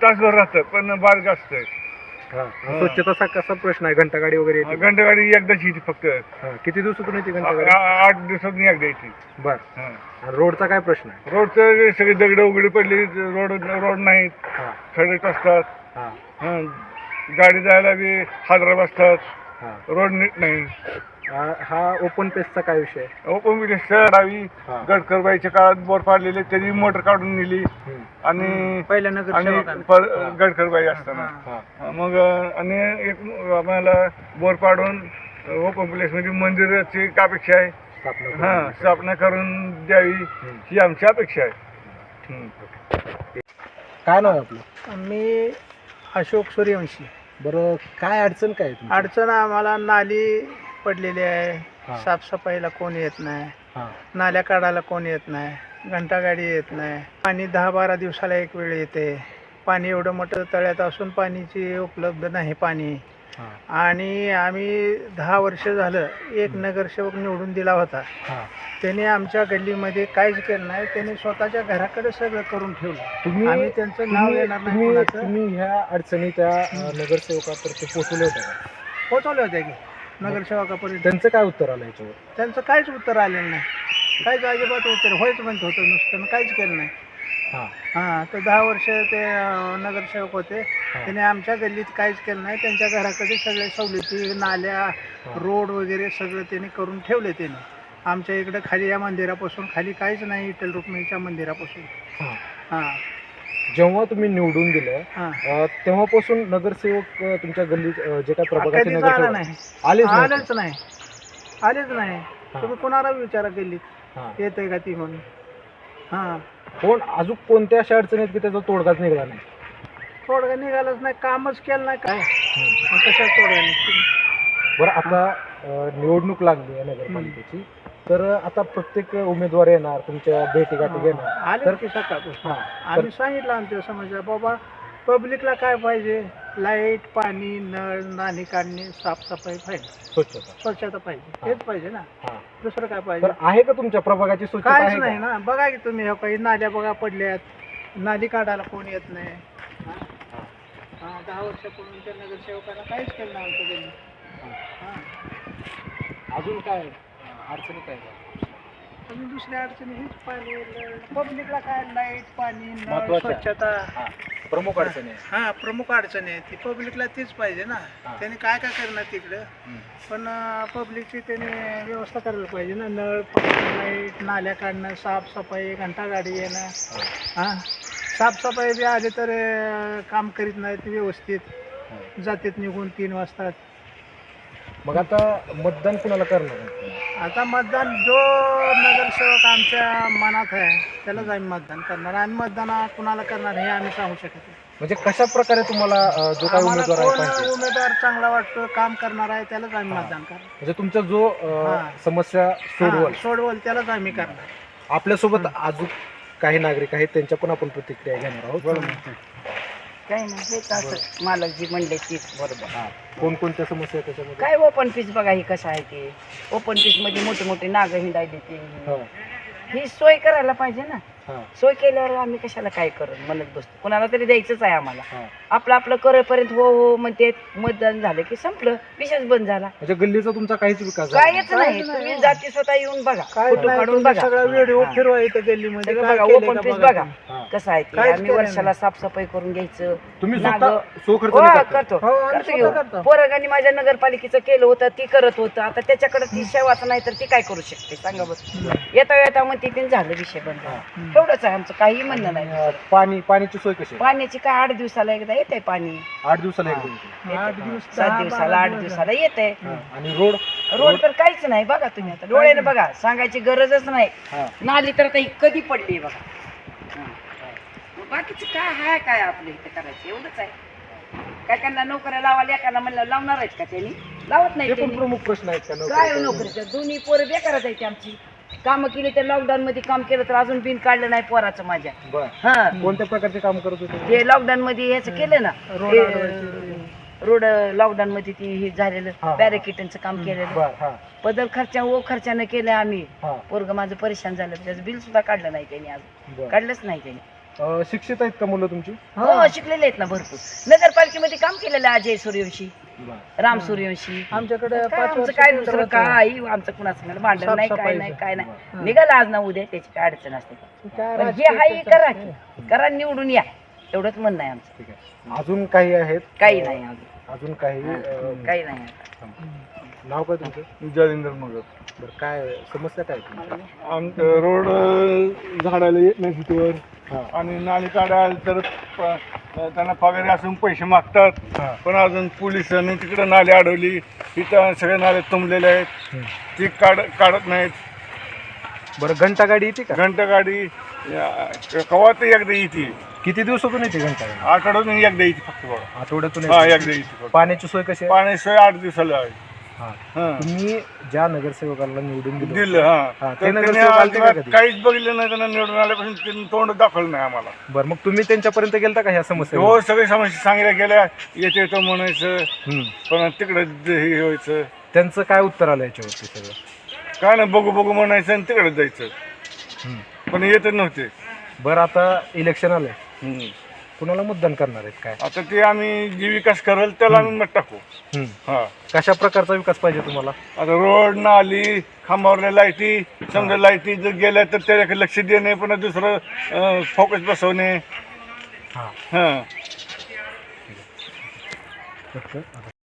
तासभर राहतं पण बारीक असतं. स्वच्छता कसा प्रश्न आहे? घंटागाडी वगैरे येते? घंटागाडी एकदाच येते फक्त. किती दिवसातून येते घंटागाडी? 8 दिवसात एकदा येते. बर. रोडचा काय प्रश्न आहे? रोडचं सगळी दगड उघडी पडली, रोड नाहीत, खडक असतात, गाडी जायला बी हादरा बसतात, रोड नीट नाही. हा ओपन पेसचा काय विषय? ओपन डावी गडकरबाईच्या काळात बोर पाडलेले, त्यांनी मोटर काढून नेली आणि गडकरबाई असताना मग आणि एक आम्हाला बोर पाडून ओपन प्लेस मध्ये मंदिराची अपेक्षा आहे, स्थापना करून द्यावी ही आमची अपेक्षा आहे. काय नाव आहे आपलं? मी अशोक सूर्यवंशी. बरं, काय अडचण काय आहे तुमची? अडचण आम्हाला नाली पडलेली आहे, साफसफाईला कोण येत नाही, नाल्या काढायला कोण येत नाही, घंटागाडी येत नाही, पाणी 10-12 दिवसाला एक वेळ येते. पाणी एवढं मोठं तळ्यात असून पाणीची उपलब्ध नाही पाणी. आणि आम्ही 10 वर्ष झालं एक नगरसेवक निवडून दिला होता, त्याने आमच्या गल्लीमध्ये काहीच केलं नाही. त्याने स्वतःच्या घराकडे सगळं करून ठेवलं. आम्ही त्यांचं नाव येणार नाही कोणाचं. तुम्ही ह्या अडचणी त्या नगरसेवकातर्फे पोहोचवल्या होत्या का? पोहोचवले होते की नगरसेवकापर्यंत. त्यांचं काय उत्तर आलं याच्यावर? त्यांचं काहीच उत्तर आलेलं नाही, काहीच अजिबात उत्तर. होयच म्हणत होतं नुसतं, काहीच केलं नाही. तर 10 वर्ष ते नगरसेवक होते, त्याने आमच्या गल्लीत काहीच केलं नाही. त्यांच्या घराकडे सगळे सवलती, नाल्या, रोड वगैरे सगळं त्याने करून ठेवले. त्याने आमच्या इकडे खाली या मंदिरापासून खाली काहीच नाही, विठ्ठल रुक्मिणीच्या मंदिरापासून. जेव्हा तुम्ही निवडून दिलं तेव्हापासून नगरसेवक तुमच्या गल्लीत जे काय प्रभागाचे नगरसेवक आलेच नाही. तुम्ही कोणाला विचारा गल्लीत येतंय का ती म्हणून. कोण अजून कोणत्या अशा अडचणी आहेत की त्याचा तोडगाच निघाला नाही? तोडगा निघालाच नाही, कामच केलं नाही काय, कशाच तोडगा निघतो? बरं, आता निवडणूक लागली आहे नगरपालिकेची, तर आता प्रत्येक उमेदवार येणार, तुमच्या भेटीगाठी घेणार. आले की सकाळपासून आम्ही सांगितलं आमच्या समाजाला, बाबा पब्लिकला काय पाहिजे, लाईट, पाणी, नळ, नाली काढणे, साफसफाई पाहिजे, स्वच्छता पाहिजे, हेच पाहिजे ना. दुसरं काय पाहिजे? आहे का तुमच्या प्रभागाची स्वच्छता? काहीच नाही ना. बघा की तुम्ही, काही नाल्या बघा पडल्यात, नाली काढायला कोण येत नाही. 10 वर्षापूर्वी त्या नगरसेवकाला काहीच केलं नाही आमच्या घरी. अजून काय अडचणी काय? आणि दुसऱ्या अडचणी हीच, पाणी, पब्लिकला काय, लाईट, पाणी, नळ, स्वच्छता प्रमुख अडचणी आहे. प्रमुख अडचणी आहे. ती पब्लिकला तीच पाहिजे ना. त्याने काय करणार तिकडं, पण पब्लिकची त्याने व्यवस्था करायला पाहिजे ना. नळ, पाणी, लाईट, नाल्या काढणं, साफसफाई, घंटागाडी येणं. साफसफाई बी आली तर काम करीत नाहीत व्यवस्थित, जातात निघून 3 वाजता. मग आता मतदान कुणाला करणार? आता मतदान जो नगरसेवक आमच्या मनात आहे त्यालाच आम्ही मतदान करणार. आम्ही मतदान कुणाला करणार हे आम्ही सांगू शकत नाही. म्हणजे कशा प्रकारे तुम्हाला जो काही उमेदवार आहे पाहिजे? उमेदवार चांगला वाटतो, काम करणार आहे त्यालाच आम्ही मतदान करणार. म्हणजे तुमच्या जो समस्या सोडवल त्यालाच आम्ही करणार. आपल्यासोबत अजून काही नागरिक आहेत, त्यांच्या पण आपण प्रतिक्रिया घेणार आहोत. काही नाही, हेच असं मालक जी म्हणले तीच बरोबर. कोणकोणत्या समस्या आहेत त्याच्यामध्ये? काय ओपन पीस बघा, ही कसं आहे ते ओपन पीस मध्ये मोठे मोठे नाग हिंडायले ते, ही सोय करायला पाहिजे ना. सोय केल्यावर आम्ही कशाला काय करून म्हणत बसतो? कुणाला तरी द्यायचंच आहे आम्हाला. आपलं आपलं करेपर्यंत हो म्हणते, मतदान झालं की संपलं, विषयच बंद झाला. म्हणजे गल्लीचा तुमचा काहीच विकास काहीच नाही. तुम्ही जाती स्वतः येऊन बघा, फोटो काढून बघा, सगळा व्हिडिओ फिरवा इथं गल्लीमध्ये, बघा ओपन पीस बघा कसं आहे ते. आम्ही वर्षाला साफसफाई करून घ्यायचं. तुम्ही करतो पोरगांनी माझ्या नगरपालिकेचं केलं होतं, ती करत होतं. आता त्याच्याकडे ती सेवाच नाही तर ती काय करू शकते सांगा बरं. येता म्हणते ते झालं, विषय बंद. एवढंच आहे आमचं, काही म्हणणं नाही. पाण्याची सोय कशी? पाण्याची काय 8 दिवसाला एकदा येते पाणी. 8 दिवसाला एकदा? 7 दिवसाला 8 दिवसाला येते. आणि रोड तर काहीच नाही बघा. तुम्ही आता डोळ्याने बघा, सांगायची गरजच नाही. नाली तर आता ही कधी पडली बघा. बाकीचं काय आहे, काय आपलं इथे करायचं एवढंच आहे. काय त्यांना नोकऱ्या लावायला एकाला म्हणलं लावणार आहेत का? त्यांनी लावत नाही. प्रमुख प्रश्न आहेत काय नोकरीच्या? दोन्ही पोरं बेकारच आहेत आमची. काम केली तर लॉकडाऊन मध्ये काम केलं तर अजून बिन काढलं नाही पोराचं माझ्या. कोणत्या प्रकारचे काम करत होते? हे लॉकडाऊन मध्ये ह्याचं केलं ना, रोड लॉकडाऊन मध्ये ती हे झालेलं बॅरिकेडचं काम केलेलं. पदर खर्चानं केलं आम्ही. पोरग माझं परेशान झालं, त्याचं बिल सुद्धा काढलं नाही त्यांनी, अजून काढलंच नाही त्यांनी. शिक्षित आहेत का मुलं तुमची? हो शिकलेले आहेत ना भरपूर. नगरपालिकेमध्ये काम केलेलं आहे अजय सूर्यवंशी, राम सूर्यवंशी. आमच्याकडे काय 5 आमचं वर्ष काय दुसरं काही आमचं कुणाचं भांडण नाही, काय नाही, काय नाही. निघालं आज ना उद्या त्याची काय अडचण असते का? पण हे हाय करा की, करा निवडून या, एवढंच म्हणणं आहे आमचं. ठीक आहे. अजून काही आहेत? काही नाही अजून काही काही नाही. नाव काय तुमचं? जालिंदर मगर. बरं, काय समस्या काय तुमची? आमचं रोड झाडायला येत नाही तिथवर आणि नाली काढायला तर त्यांना पगारी असून पैसे मागतात. पण अजून पोलिसांनी तिकडे नाली अडवली, तिथं सगळे नाले तुंबलेले आहेत, ती काढत नाहीत. बरं, घंटा गाडी येते का? घंटा गाडी कवा तर एकदा येते, किती दिवसातून येते घंटा गाडी? आठवड्यातून एकदा येते फक्त बघा. आठवड्यातून हा येते. एकदा येते फक्त. पाण्याची सोय कशी आहे? पाणी सोय 8 दिवसाला आहे. हा. हा. तुम्ही ज्या नगरसेवकाला निवडून दिलं हा, हा ते तर नगरसेवक त्यांनी आलते का अजिबात कधी? काहीच बघितलं नाही. त्यांना निवडून आल्यापासून त्यांनी तोंड दाखवलं नाही आम्हाला. बरं, मग तुम्ही त्यांच्यापर्यंत गेलता का ह्या समस्या? हो सगळे समस्या सांगितल्या गेल्या, येते येतो म्हणायचं, पण तिकडे हे व्हायचं. त्यांचं काय उत्तर आलं याच्यावरती सगळं? काय नाही, बघू बघू म्हणायचं आणि तिकडे जायचं, पण येतच नव्हते. बरं, आता इलेक्शन आलंय, कुणाला मतदान करणार आहेत काय? आता ते आम्ही जे विकास करेल त्याला आम्ही मत टाकू. हा, कशा प्रकारचा विकास पाहिजे तुम्हाला? आता रोड, नाली, खांबावरल्या लाईटी, समजा लाईटी जर गेल्या तर त्याच्याकडे लक्ष देणे, पण दुसरं फोकस बसवणे. हा. हा.